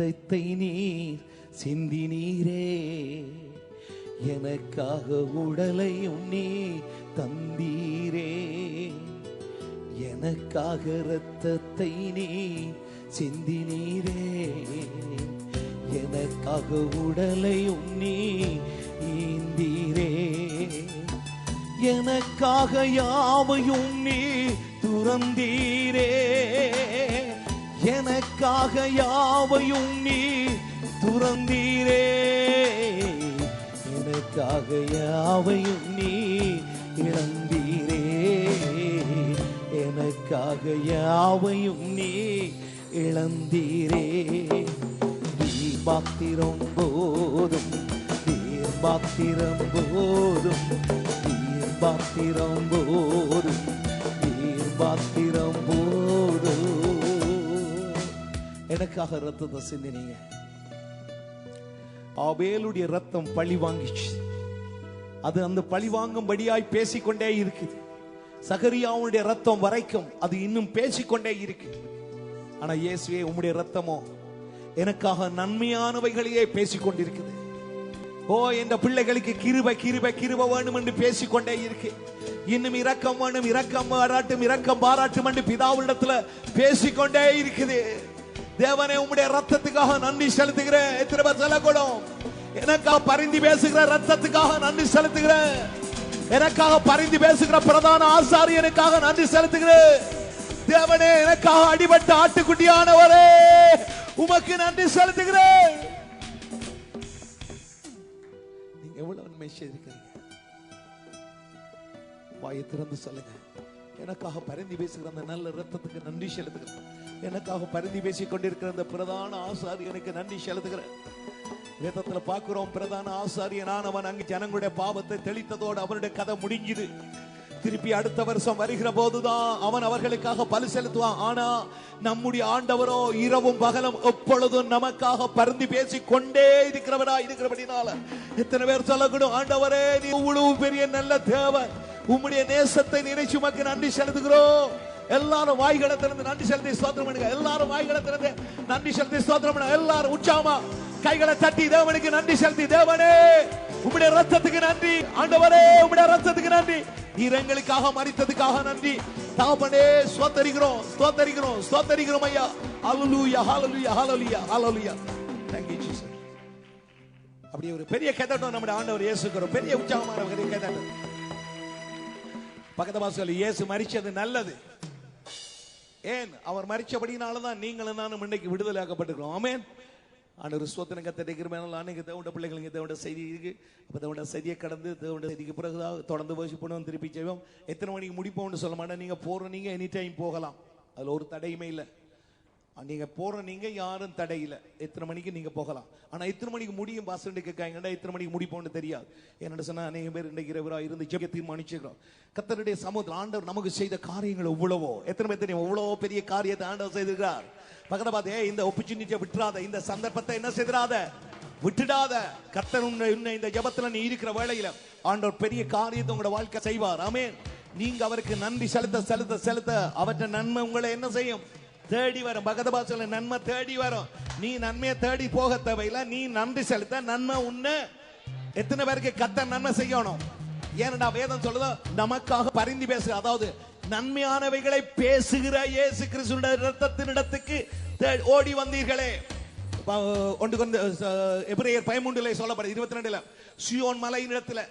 நீர் சிந்தினீரே, எனக்காக உடலை உண்ணி தந்தீரே. எனக்காக இரத்தத்தை நீர் சிந்தினீரே, எனக்காக உடலை உண்ணி ஈந்தீரே. எனக்காக யாவையும் நீ துறந்தீரே, எனக்காக யாவையும் நீ துறந்தீரே. எனக்காக யாவையும் நீ இழந்தீரே, எனக்காக யாவையும் நீ இழந்தீரே. நீர் பாத்திரம் போதும், நீர் பாத்திரம் போதும், நீர் பாத்திரம் போதும், நீர் பாத்திரம் போதும். எனக்காக ரத்தத்தை சிந்தினீங்க. ஆபேலுடைய ரத்தம் பழி வாங்கிச்சு. அது அந்த பழி வாங்கும்படியாய் பேசிக்கொண்டே இருக்குது. சகரியாவுடைய ரத்தம் வரைக்கும் அது இன்னும் பேசிக்கொண்டே இருக்கு. ஆனா இயேசுவே, உம்முடைய ரத்தமோ எனக்காக நன்மையானவைகளையே பேசிக்கொண்டிருக்குது. ஓ, என்ற பிள்ளைகளுக்கு கிருபை கிருபை கிருபை வேணும் என்று பேசிக்கொண்டே இருக்கு. இன்னும் இரக்கம் வேணும், இரக்கம் பாராட்டும், இரக்கம் பாராட்டும் என்று பிதாவிடத்துல பேசிக்கொண்டே இருக்குது. தேவனே, உம்முடைய ரத்தத்துக்காக நன்றி செலுத்துகிறேன். எத்தனை பேர் சொல்லக்கூடும்? எனக்காக பரிந்து பேசுகிற ரத்தத்துக்காக நன்றி செலுத்துகிறேன். எனக்காக பரிந்து பேசுகிற பிரதான ஆசாரியனுக்காக நன்றி செலுத்துகிறேன். தேவனே, எனக்காக அடிபட்ட ஆட்டுக்குட்டியானவரே, உமக்கு நன்றி செலுத்துகிறேன். நீங்க எவ்வளவு உண்மை செய்திருக்கிறீங்க? வாயை திறந்து சொல்லுங்க. எனக்காக பரிந்து பேசுகிற அந்த நல்ல ரத்தத்துக்கு நன்றி செலுத்துகிறேன். எனக்காக பரிந்து பேசிக் கொண்டிருக்கிற அந்த பிரதான ஆசாரியனுக்கு நன்றி செலுத்துகிறேன். வேதத்துல பார்க்கிறோம், பிரதான ஆசாரியனானவன் அங்கு ஜனங்களுடைய பாவத்தை தெளித்ததோடு அவருடைய கதை முடிஞ்சுது. திருப்பி அடுத்த வருஷம் வருகிற போதுதான் அவன் அவர்களுக்காக பலி செலுத்துவான். ஆனா நம்முடைய ஆண்டவரோ இரவும் பகலும் எப்பொழுதும் நமக்காக பரிந்து பேசி கொண்டே இருக்கிறவரா இருக்கிறபடினால எத்தனை பேர் சொல்லக்கூடும், ஆண்டவரே, நீ இவ்வளவு பெரிய நல்ல தேவன், உம்முடைய நேசத்தை நினைச்சு உமக்கு நன்றி செலுத்துகிறோம். எல்லாரும் வாய்களை திறந்து நன்றி செலுத்தி ஸ்தோத்திரம் பண்ணுங்க. எல்லாரும் வாய்களை திறந்து நன்றி செலுத்தி ஸ்தோத்திரம் பண்ணுங்க. எல்லாரும் உற்சாகமா கைகளை தட்டி தேவனுக்கு நன்றி செலுத்தி, தேவனே, உம்முடைய ரத்தத்துக்கு நன்றி, ஆண்டவரே, உம்முடைய ரத்தத்துக்கு நன்றி, நீர் எங்களுக்காக மரித்ததுக்காக நன்றி. தகப்பனே, ஸ்தோத்திரிக்கிறோம், ஸ்தோத்திரிக்கிறோம், ஸ்தோத்திரிக்கிறோம் ஐயா. ஹல்லேலூயா, ஹல்லேலூயா, ஹல்லேலூயா, ஹல்லேலூயா. Thank you Jesus. அப்படியே ஒரு பெரிய கேதட்டம் நம்முடைய ஆண்டவர் இயேசுக்கு பெரிய உற்சாகமான ஒரு கேதட்டம். பக்கத்து வாசல், இயேசு மரிச்சது நல்லது. ஏன்? அவர் மரிச்சபடினாலதான் நீங்களும் நானும் இன்னைக்கு விடுதலையாக்கப்பட்டிருக்கிறோம். ஆமென். ஆண்டவர் ஸ்தோத்திரம். கர்த்தருடைய கிருபையினால அன்னைக்கு தேவனுடைய பிள்ளைகளுக்கு தேவனுடைய செய்தி இருக்கு. அப்ப தேவனுடைய செய்தியை கடந்து தேவனுடைய செய்திக்கு பிறகுதான் தொடர்ந்து வர்ஷிப் பண்ணுவோம், திருப்பி செய்வோம். எத்தனை மணிக்கு முடிப்போம்னு சொல்ல மாட்டேன். நீங்க போற நீங்க எனி டைம் போகலாம், அதுல ஒரு தடையுமே இல்லை. நீங்க போற நீங்க யாரும் தடையில, எத்தனை மணிக்கு நீங்க போகலாம். ஆனா எத்தனை மணிக்கு முடியும் பாஸ்டர் கேட்காங்க, எத்தனை மணிக்கு முடிப்போம்னு தெரியாது. என்னோட சொன்னா அநேக பேர் இன்றைக்கு இரவரா இருந்து ஜெப தீர்மானிச்சுக்கிறோம். கர்த்தருடைய சமூகத்தில் ஆண்டவர் நமக்கு செய்த காரியங்கள் எவ்வளவோ, எத்தனை பேர் தெரியும்? எவ்வளவோ பெரிய காரியத்தை ஆண்டவர் செய்திருக்கிறார். பக்கத்தை பார்த்தே, இந்த ஆப்பர்ச்சுனிட்டியை விட்டுறாத, இந்த சந்தர்ப்பத்தை என்ன செய்திராத, விட்டுடாத. கர்த்தர் உன்னை இந்த ஜெபத்துல நீ இருக்கிற வேளையில ஆண்டவர் பெரிய காரியத்தை உங்களோட வாழ்க்கை செய்வார். ஆமென். நீங்க அவருக்கு நன்றி செலுத்த செலுத்த செலுத்த அவற்றை நன்மை உங்களை என்ன செய்யும்? தேடி வரும். பகத பாசல நன்மை தேடி வரும். நீ நன்மையை தேடி போக தேவையில்லை, நீ நன்றி செலுத்த நன்மை உன்ன. எத்தனை பேருக்கு கர்த்தர் நன்மை செய்யணும்? ஏனடா வேதம் சொல்லுதோ, நமக்காக பரிந்து பேசு, அதாவது நன்மையானவைகளை பேசுகிற இயேசு கிறிஸ்துவின் இரத்தத்தின் இடத்துக்கு ஓடி வந்தீர்களே. எபிரேயர் 13 சொல்லப்படும் 22 சியோன் மலையின் இடத்துல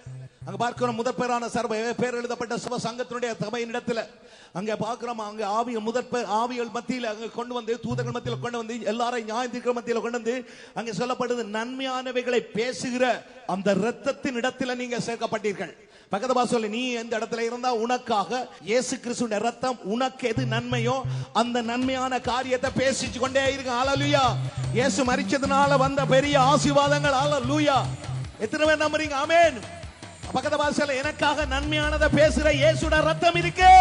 அங்க பார்க்கிறோம், முதற் பேரான சர்வ பேர் எழுதப்பட்ட சபை சங்கத்தினுடைய சபையின் இடத்துல அங்க பார்க்கிறோம், அங்க ஆவிகள் முதற் பேர் ஆவிகள் மத்தியில அங்க கொண்டு வந்து, தூதர்கள் மத்தியில கொண்டு வந்து, எல்லாரையும் நியாயத்தீர்க்கிற மத்தியில கொண்டு வந்து அங்க சொல்லப்படுது, நன்மையானவைகளை பேசுகிற அந்த இரத்தத்தின் இடத்துல நீங்க சேர்க்கப்பட்டீர்கள். பக்கத்து பாசல்ல, நீ எந்த இடத்துல இருந்தா உனக்காக இயேசு கிறிஸ்துவின் இரத்தம் உனக்கு எது நன்மையோ அந்த நன்மையான காரியத்தை பேசிச்சு கொண்டே இருக்கு. ஹல்லேலூயா. இயேசு மரிச்சதுனால வந்த பெரிய ஆசீர்வாதங்கள். ஹல்லேலூயா. எத்தனை பேர் நம்புறீங்க? ஆமென். பக்கத்து பாசல்ல, எனக்காக நன்மையானதை பேசுற இயேசுவோட ரத்தம் இருக்கு.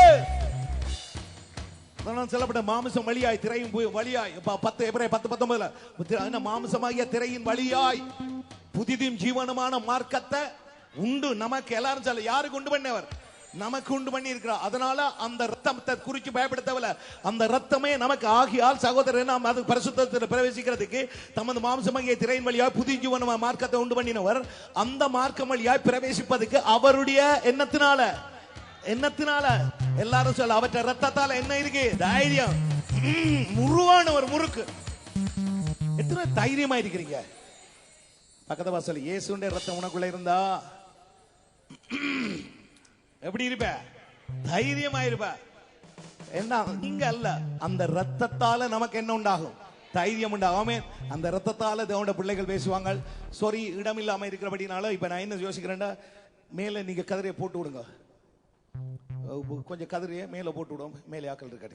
சொல்லப்பட்ட மாமிசம் வழியாய் திரையின் வழியாய் 10 மாமிசமாகிய திரையின் வழியாய் புதிதும் ஜீவனமான மார்க்கத்தை உண்டு நமக்கு. எல்லாரும் சொல்ல, யாருக்கு உண்டு பண்ணவர்? நமக்கு உண்டு பண்ணி இருக்கிறார். அதனால அந்த ரத்தத்தை குறித்து பயப்பட தேவையில்ல. அந்த ரத்தமே நமக்கு ஆகியால் சகோதரன் நாம் அது பரிசுத்தத்தில் பிரவேசிக்கிறதுக்கு தமது மாம்சமாகிய திரையின் வழியாய் புதிய ஜீவன மார்க்கத்தை உண்டு பண்ணினவர். அந்த மார்க்கம் வழியாய் பிரவேசிப்பதுக்கு அவருடைய எண்ணத்தினால எல்லாரும் சொல்ல அவற்றை ரத்தத்தால என்ன இருக்கு? தைரியம். முருவான ஒரு முறுக்கு. எத்தனை தைரியமா இருக்கிறீங்க? பக்கத்து வாசல் இயேசுடைய ரத்தம் உனக்குள்ள இருந்தா எப்படி இருப்ப? தைரியமா இருப்ப. என்ன நீங்க அல்ல, அந்த ரத்தத்தால நமக்கு என்ன உண்டாகும்? தைரியம் உண்டாகும். ஆமென். அந்த ரத்தத்தால தேவனுடைய பிள்ளைகள் பேசுவாங்க. சாரி, இடம் இல்லாம இருக்கிறபடினால இப்ப நான் என்ன யோசிக்கிறேன்டா, மேல நீங்க கதிரையை போட்டு விடுங்க, கொஞ்சம் கதிரையை மேல போட்டு விடுவோம். மேலே ஆக்கள் இருக்காது.